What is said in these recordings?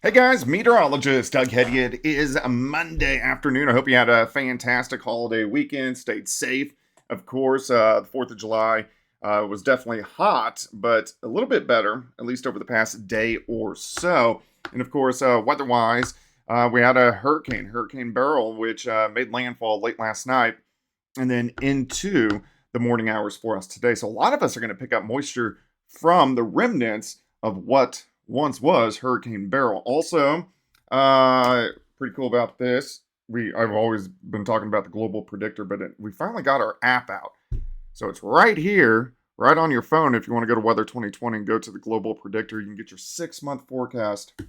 Hey guys, meteorologist Doug Heady. It is a Monday afternoon. I hope you had a fantastic holiday weekend, stayed safe. Of course, the 4th of July was definitely hot, but a little bit better, at least over the past day or so. And of course, weather-wise, we had a Hurricane Beryl, which made landfall late last night and then into the morning hours for us today. So a lot of us are going to pick up moisture from the remnants of what once was Hurricane Beryl. Also, pretty cool about this. I've always been talking about the global predictor, but we finally got our app out. So it's right here, right on your phone. If you want to go to Weather 2020 and go to the global predictor, you can get your 6-month forecast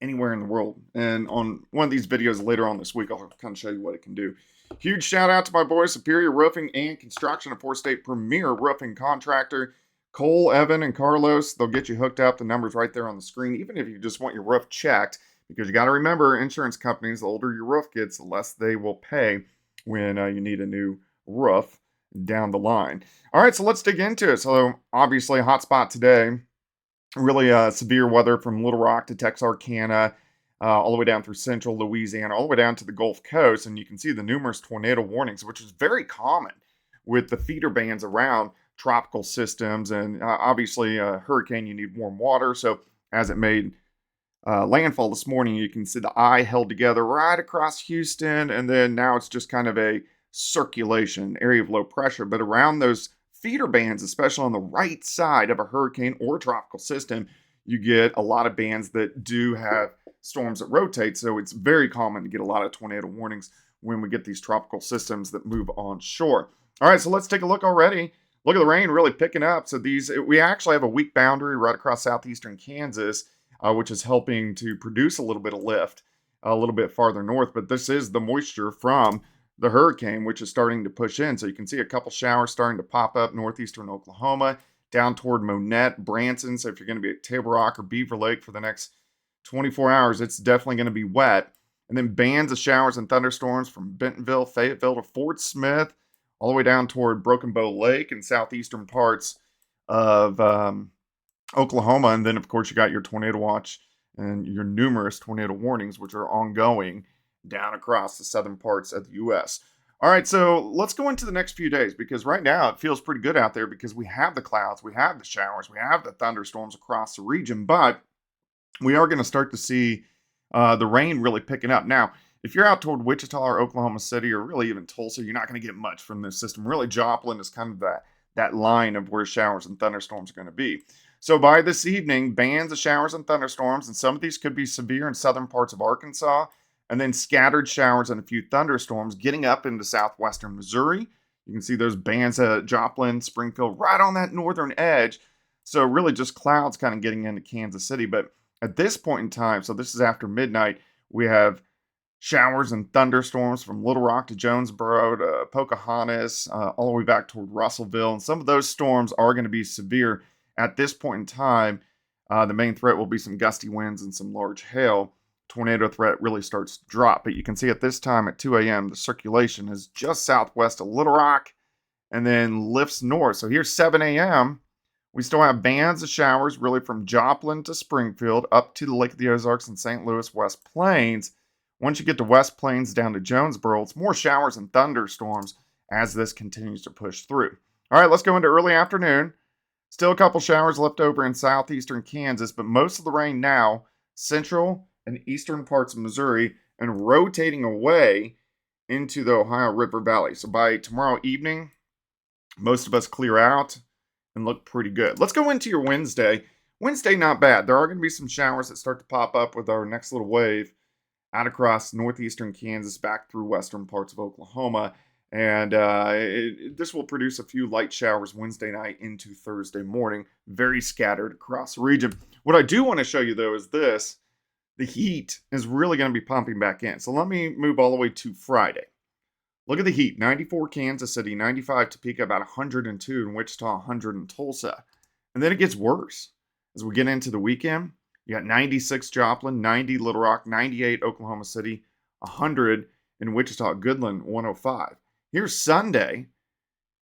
anywhere in the world. And on one of these videos later on this week, I'll kind of show you what it can do. Huge shout out to my boys, Superior Roofing and Construction, a four-state premier roofing contractor. Cole, Evan, and Carlos, they'll get you hooked up. The number's right there on the screen, even if you just want your roof checked, because you got to remember, insurance companies, the older your roof gets, the less they will pay when you need a new roof down the line. All right, so let's dig into it. So obviously, hot spot today. Really severe weather from Little Rock to Texarkana, all the way down through central Louisiana, all the way down to the Gulf Coast. And you can see the numerous tornado warnings, which is very common with the feeder bands around tropical systems. And obviously, a hurricane, you need warm water. So as it made landfall this morning, you can see the eye held together right across Houston. And then now it's just kind of a circulation, area of low pressure. But around those feeder bands, especially on the right side of a hurricane or tropical system, you get a lot of bands that do have storms that rotate. So it's very common to get a lot of tornado warnings when we get these tropical systems that move on shore. All right, so let's take a look already. Look at the rain really picking up. So we actually have a weak boundary right across southeastern Kansas, which is helping to produce a little bit of lift a little bit farther north. But this is the moisture from the hurricane, which is starting to push in. So you can see a couple showers starting to pop up northeastern Oklahoma, down toward Monette, Branson. So if you're going to be at Table Rock or Beaver Lake for the next 24 hours, it's definitely going to be wet. And then bands of showers and thunderstorms from Bentonville, Fayetteville to Fort Smith, all the way down toward Broken Bow Lake and southeastern parts of Oklahoma. And then, of course, you got your tornado watch and your numerous tornado warnings, which are ongoing down across the southern parts of the U.S. All right, so let's go into the next few days, because right now it feels pretty good out there because we have the clouds, we have the showers, we have the thunderstorms across the region, but we are going to start to see the rain really picking up. Now, if you're out toward Wichita or Oklahoma City or really even Tulsa, you're not going to get much from this system. Really, Joplin is kind of that line of where showers and thunderstorms are going to be. So by this evening, bands of showers and thunderstorms, and some of these could be severe in southern parts of Arkansas, and then scattered showers and a few thunderstorms getting up into southwestern Missouri. You can see those bands at Joplin, Springfield, right on that northern edge. So really just clouds kind of getting into Kansas City. But at this point in time, so this is after midnight, we have showers and thunderstorms from Little Rock to Jonesboro to Pocahontas, all the way back toward Russellville. And some of those storms are going to be severe. At this point in time, the main threat will be some gusty winds and some large hail. Tornado threat really starts to drop. But you can see at this time at 2 a.m., the circulation is just southwest of Little Rock and then lifts north. So here's 7 a.m. We still have bands of showers really from Joplin to Springfield up to the Lake of the Ozarks and St. Louis West Plains. Once you get to West Plains down to Jonesboro, it's more showers and thunderstorms as this continues to push through. All right, let's go into early afternoon. Still a couple showers left over in southeastern Kansas, but most of the rain now central and eastern parts of Missouri and rotating away into the Ohio River Valley. So by tomorrow evening, most of us clear out and look pretty good. Let's go into your Wednesday. Wednesday, not bad. There are going to be some showers that start to pop up with our next little wave out across northeastern Kansas back through western parts of Oklahoma. And this will produce a few light showers Wednesday night into Thursday morning, very scattered across the region. What I do want to show you, though, is this. The heat is really going to be pumping back in. So let me move all the way to Friday. Look at the heat. 94 Kansas City, 95 Topeka, about 102 in Wichita, 100 in Tulsa. And then it gets worse. As we get into the weekend, you got 96 Joplin, 90 Little Rock, 98 Oklahoma City, 100 in Wichita, Goodland, 105. Here's Sunday.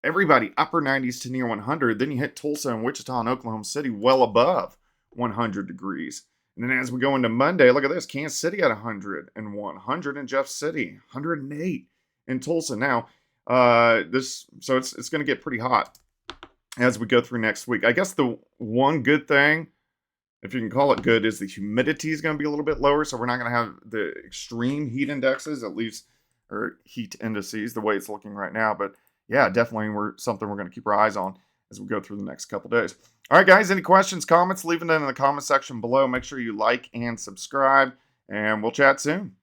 Everybody upper 90s to near 100. Then you hit Tulsa and Wichita and Oklahoma City well above 100 degrees. And then as we go into Monday, look at this. Kansas City at 101, 100 in Jeff City, 108 in Tulsa. Now, so it's going to get pretty hot as we go through next week. I guess the one good thing, if you can call it good, is the humidity is going to be a little bit lower, so we're not going to have the extreme heat indexes, at least, or heat indices, the way it's looking right now. But yeah, definitely something we're going to keep our eyes on as we go through the next couple days. All right, guys, any questions, comments, leave them in the comment section below. Make sure you like and subscribe, and we'll chat soon.